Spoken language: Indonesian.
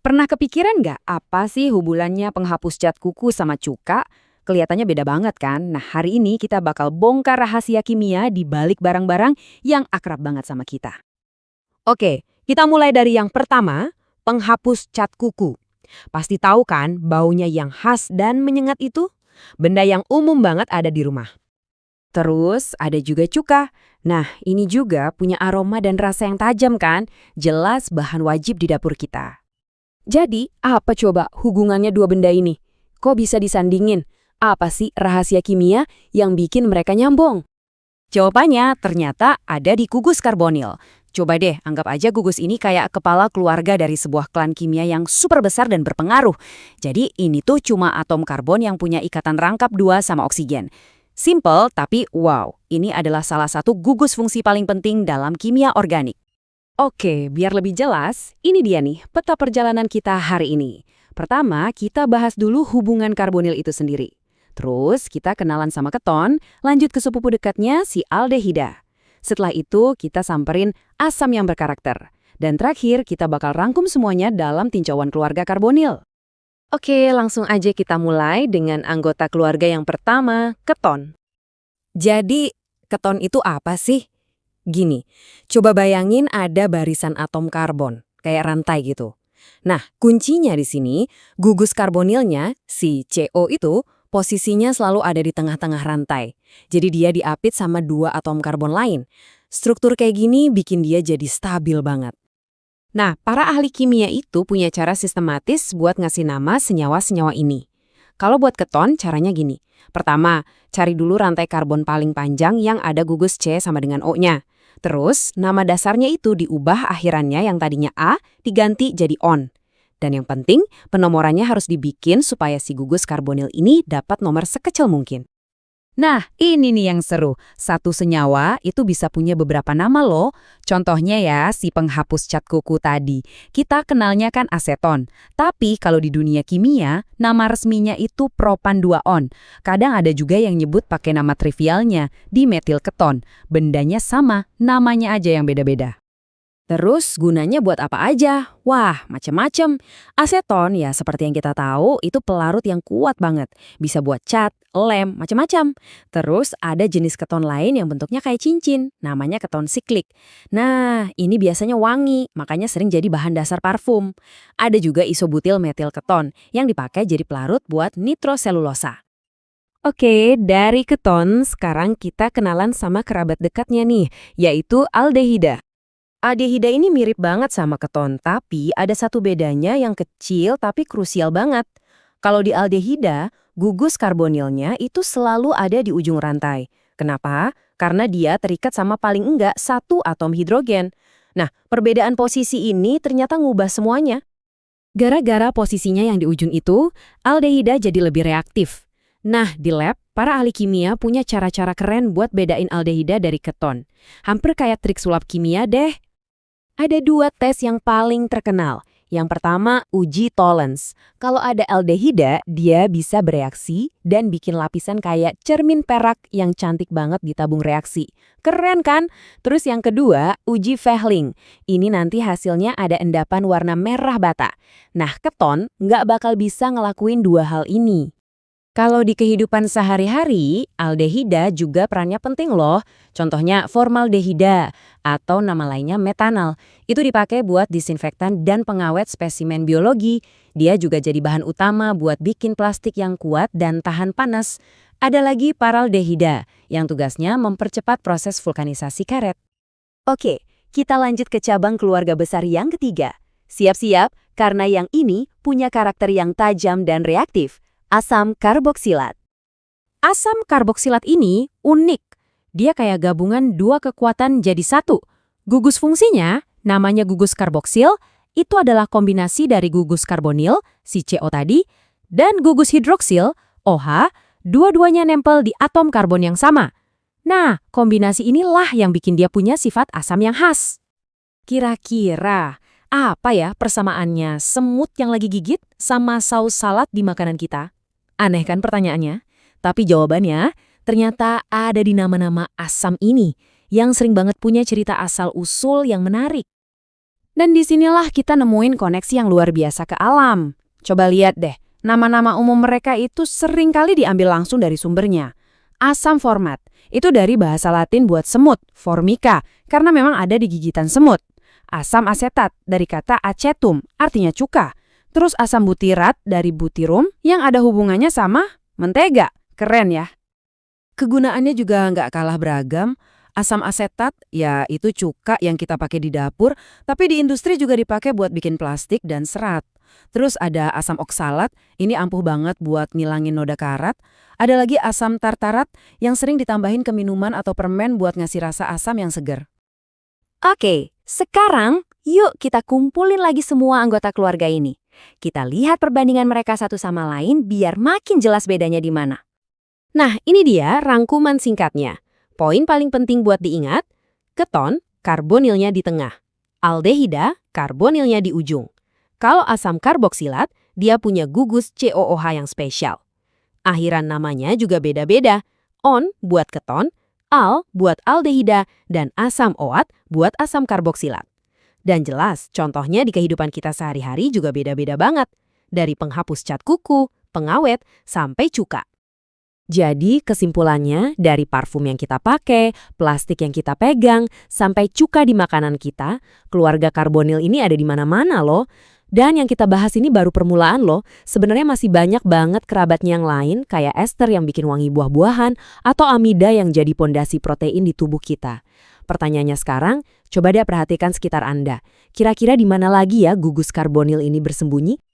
Pernah kepikiran nggak apa sih hubungannya penghapus cat kuku sama cuka? Kelihatannya beda banget kan? Nah, hari ini kita bakal bongkar rahasia kimia di balik barang-barang yang akrab banget sama kita. Oke, kita mulai dari yang pertama, penghapus cat kuku. Pasti tahu kan baunya yang khas dan menyengat itu? Benda yang umum banget ada di rumah. Terus ada juga cuka. Nah, ini juga punya aroma dan rasa yang tajam kan? Jelas bahan wajib di dapur kita. Jadi, apa coba hubungannya dua benda ini? Kok bisa disandingin? Apa sih rahasia kimia yang bikin mereka nyambung? Jawabannya ternyata ada di gugus karbonil. Coba deh, anggap aja gugus ini kayak kepala keluarga dari sebuah klan kimia yang super besar dan berpengaruh. Jadi ini tuh cuma atom karbon yang punya ikatan rangkap dua sama oksigen. Simple, tapi wow, ini adalah salah satu gugus fungsi paling penting dalam kimia organik. Oke, biar lebih jelas, ini dia nih peta perjalanan kita hari ini. Pertama, kita bahas dulu hubungan karbonil itu sendiri. Terus, kita kenalan sama keton, lanjut ke sepupu dekatnya si aldehida. Setelah itu, kita samperin asam yang berkarakter. Dan terakhir, kita bakal rangkum semuanya dalam tinjauan keluarga karbonil. Oke, langsung aja kita mulai dengan anggota keluarga yang pertama, keton. Jadi, keton itu apa sih? Gini, coba bayangin ada barisan atom karbon, kayak rantai gitu. Nah, kuncinya di sini, gugus karbonilnya, si CO itu, posisinya selalu ada di tengah-tengah rantai. Jadi dia diapit sama dua atom karbon lain. Struktur kayak gini bikin dia jadi stabil banget. Nah, para ahli kimia itu punya cara sistematis buat ngasih nama senyawa-senyawa ini. Kalau buat keton, caranya gini. Pertama, cari dulu rantai karbon paling panjang yang ada gugus C sama dengan O-nya. Terus, nama dasarnya itu diubah akhirannya yang tadinya A diganti jadi on. Dan yang penting, penomorannya harus dibikin supaya si gugus karbonil ini dapat nomor sekecil mungkin. Nah, ini nih yang seru. Satu senyawa itu bisa punya beberapa nama loh. Contohnya ya, si penghapus cat kuku tadi. Kita kenalnya kan aseton. Tapi kalau di dunia kimia, nama resminya itu propan 2-on. Kadang ada juga yang nyebut pakai nama trivialnya, dimetilketon. Bendanya sama, namanya aja yang beda-beda. Terus gunanya buat apa aja? Wah, macem-macem. Aseton ya seperti yang kita tahu itu pelarut yang kuat banget. Bisa buat cat, lem, macem-macem. Terus ada jenis keton lain yang bentuknya kayak cincin, namanya keton siklik. Nah, ini biasanya wangi, makanya sering jadi bahan dasar parfum. Ada juga isobutil metil keton yang dipakai jadi pelarut buat nitroselulosa. Oke, dari keton, sekarang kita kenalan sama kerabat dekatnya nih, yaitu aldehida. Aldehida ini mirip banget sama keton, tapi ada satu bedanya yang kecil tapi krusial banget. Kalau di aldehida, gugus karbonilnya itu selalu ada di ujung rantai. Kenapa? Karena dia terikat sama paling enggak satu atom hidrogen. Nah, perbedaan posisi ini ternyata ngubah semuanya. Gara-gara posisinya yang di ujung itu, aldehida jadi lebih reaktif. Nah, di lab, para ahli kimia punya cara-cara keren buat bedain aldehida dari keton. Hampir kayak trik sulap kimia deh. Ada dua tes yang paling terkenal. Yang pertama, uji Tollens. Kalau ada aldehida, dia bisa bereaksi dan bikin lapisan kayak cermin perak yang cantik banget di tabung reaksi. Keren kan? Terus yang kedua, uji Fehling. Ini nanti hasilnya ada endapan warna merah bata. Nah, keton nggak bakal bisa ngelakuin dua hal ini. Kalau di kehidupan sehari-hari, aldehida juga perannya penting loh. Contohnya formaldehida atau nama lainnya metanal. Itu dipakai buat disinfektan dan pengawet spesimen biologi. Dia juga jadi bahan utama buat bikin plastik yang kuat dan tahan panas. Ada lagi paraldehida yang tugasnya mempercepat proses vulkanisasi karet. Oke, kita lanjut ke cabang keluarga besar yang ketiga. Siap-siap, karena yang ini punya karakter yang tajam dan reaktif. Asam karboksilat. Asam karboksilat ini unik. Dia kayak gabungan dua kekuatan jadi satu. Gugus fungsinya, namanya gugus karboksil, itu adalah kombinasi dari gugus karbonil, si CO tadi, dan gugus hidroksil, OH, dua-duanya nempel di atom karbon yang sama. Nah, kombinasi inilah yang bikin dia punya sifat asam yang khas. Kira-kira, apa ya persamaannya semut yang lagi gigit sama saus salad di makanan kita? Aneh kan pertanyaannya? Tapi jawabannya ternyata ada di nama-nama asam ini yang sering banget punya cerita asal-usul yang menarik. Dan disinilah kita nemuin koneksi yang luar biasa ke alam. Coba lihat deh, nama-nama umum mereka itu sering kali diambil langsung dari sumbernya. Asam format, itu dari bahasa Latin buat semut, formica, karena memang ada di gigitan semut. Asam asetat, dari kata acetum, artinya cuka. Terus asam butirat dari butirum, yang ada hubungannya sama mentega. Keren ya? Kegunaannya juga nggak kalah beragam. Asam asetat, ya itu cuka yang kita pakai di dapur, tapi di industri juga dipakai buat bikin plastik dan serat. Terus ada asam oksalat, ini ampuh banget buat ngilangin noda karat. Ada lagi asam tartarat yang sering ditambahin ke minuman atau permen buat ngasih rasa asam yang seger. Oke, sekarang yuk kita kumpulin lagi semua anggota keluarga ini. Kita lihat perbandingan mereka satu sama lain biar makin jelas bedanya di mana. Nah, ini dia rangkuman singkatnya. Poin paling penting buat diingat, keton, karbonilnya di tengah. Aldehida, karbonilnya di ujung. Kalau asam karboksilat, dia punya gugus COOH yang spesial. Akhiran namanya juga beda-beda. On buat keton, al buat aldehida, dan asam oat buat asam karboksilat. Dan jelas, contohnya di kehidupan kita sehari-hari juga beda-beda banget. Dari penghapus cat kuku, pengawet, sampai cuka. Jadi kesimpulannya, dari parfum yang kita pakai, plastik yang kita pegang, sampai cuka di makanan kita, keluarga karbonil ini ada di mana-mana loh. Dan yang kita bahas ini baru permulaan loh, sebenarnya masih banyak banget kerabatnya yang lain kayak ester yang bikin wangi buah-buahan atau amida yang jadi pondasi protein di tubuh kita. Pertanyaannya sekarang, coba deh perhatikan sekitar Anda. Kira-kira di mana lagi ya gugus karbonil ini bersembunyi?